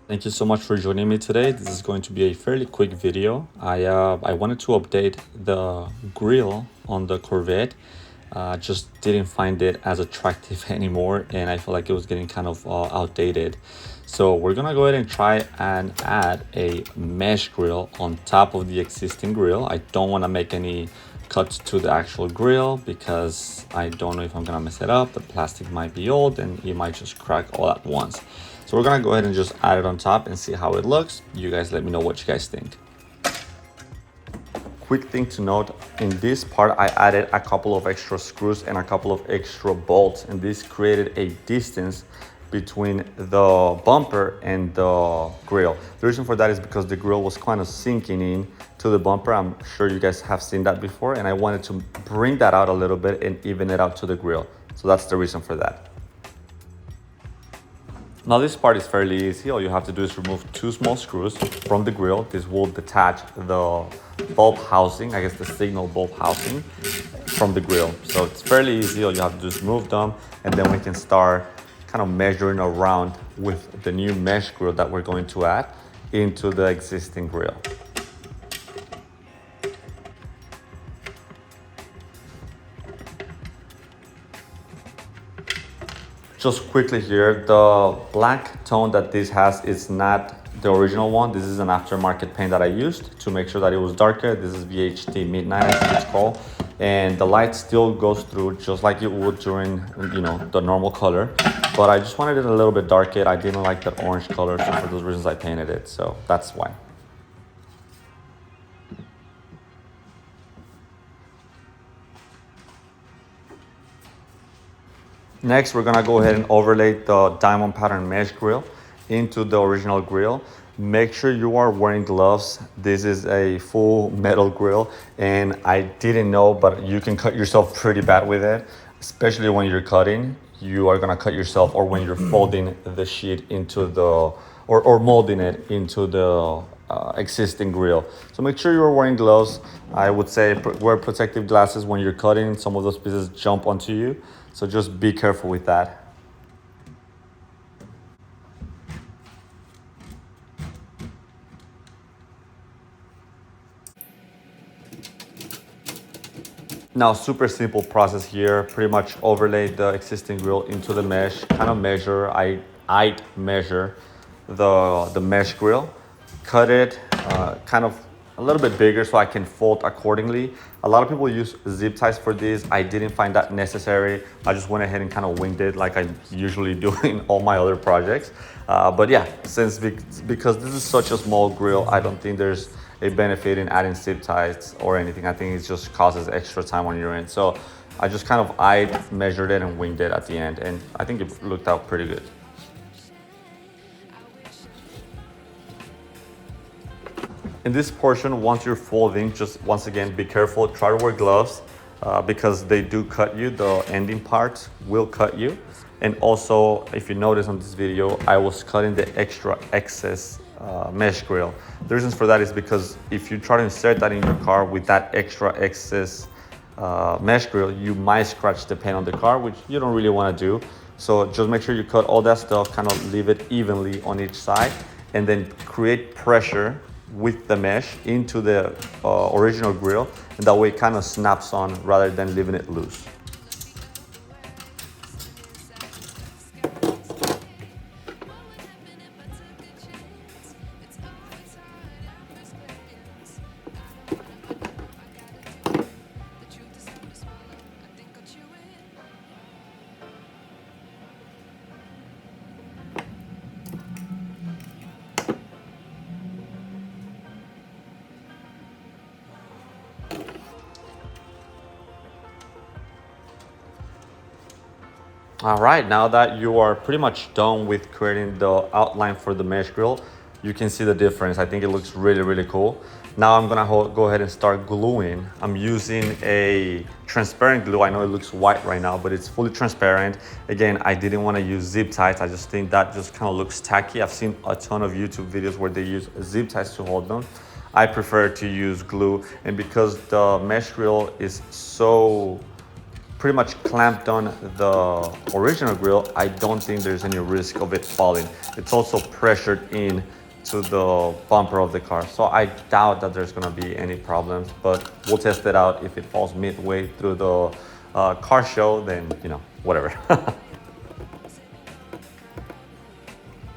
Thank you so much for joining me today. This is going to be a fairly quick video. I wanted to update the grill on the Corvette. Just didn't find it as attractive anymore, and I feel like it was getting kind of outdated. So we're gonna go ahead and try and add a mesh grill on top of the existing grill. I don't want to make any cuts to the actual grill because I don't know if I'm gonna mess it up. The plastic might be old and it might just crack all at once. So we're gonna go ahead and just add it on top and see how it looks. You guys let me know what you guys think. Quick thing to note, in this part I added a couple of extra screws and a couple of extra bolts, and this created a distance between the bumper and the grill. The reason for that is because the grill was kind of sinking in to the bumper. I'm sure you guys have seen that before, and I wanted to bring that out a little bit and even it out to the grill. So that's the reason for that. Now this part is fairly easy. All you have to do is remove two small screws from the grill. This will detach the bulb housing, I guess the signal bulb housing, from the grill. So it's fairly easy. All you have to do is remove them, and then we can start kind of measuring around with the new mesh grill that we're going to add into the existing grill. Just quickly here, the black tone that this has is not the original one. This is an aftermarket paint that I used to make sure that it was darker. This is VHT Midnight, I think it's called. And the light still goes through just like it would during, the normal color. But I just wanted it a little bit darker. I didn't like the orange color, so for those reasons I painted it. So that's why. Next, we're gonna go ahead and overlay the diamond pattern mesh grill into the original grill. Make sure you are wearing gloves. This is a full metal grill, and I didn't know, but you can cut yourself pretty bad with it, especially when you're cutting. You are gonna cut yourself, or when you're folding the sheet into the, or molding it into the existing grill. So make sure you're wearing gloves. I would say wear protective glasses when you're cutting. Some of those pieces jump onto you. So just be careful with that. Now, super simple process here. Pretty much overlay the existing grill into the mesh, kind of measure, I'd measure the mesh grill, cut it kind of a little bit bigger so I can fold accordingly. A lot of people use zip ties for this. I didn't find that necessary. I just went ahead and kind of winged it like I usually do in all my other projects. But yeah, because this is such a small grill, I don't think there's a benefit in adding zip ties or anything. I think it just causes extra time on your end. So I just kind of measured it and winged it at the end, and I think it looked out pretty good. In this portion, once you're folding, just once again, be careful, try to wear gloves because they do cut you. The ending part will cut you. And also, if you notice on this video, I was cutting the extra excess mesh grill. The reasons for that is because if you try to insert that in your car with that extra excess mesh grill, you might scratch the paint on the car, which you don't really want to do. So just make sure you cut all that stuff, kind of leave it evenly on each side, and then create pressure with the mesh into the original grill, and that way it kind of snaps on rather than leaving it loose. All right, now that you are pretty much done with creating the outline for the mesh grill, you can see the difference. I think it looks really, really cool. Now I'm gonna go ahead and start gluing. I'm using a transparent glue. I know it looks white right now, but it's fully transparent. Again, I didn't wanna use zip ties. I just think that just kind of looks tacky. I've seen a ton of YouTube videos where they use zip ties to hold them. I prefer to use glue, and because the mesh grill is so pretty much clamped on the original grill, I don't think there's any risk of it falling. It's also pressured in to the bumper of the car, so I doubt that there's gonna be any problems, but we'll test it out. If it falls midway through the car show, then whatever.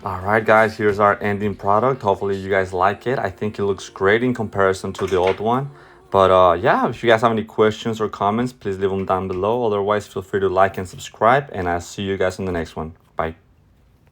All right, guys, here's our ending product. Hopefully you guys like it. I think it looks great in comparison to the old one. But yeah, if you guys have any questions or comments, please leave them down below. Otherwise, feel free to like and subscribe, and I'll see you guys in the next one. Bye.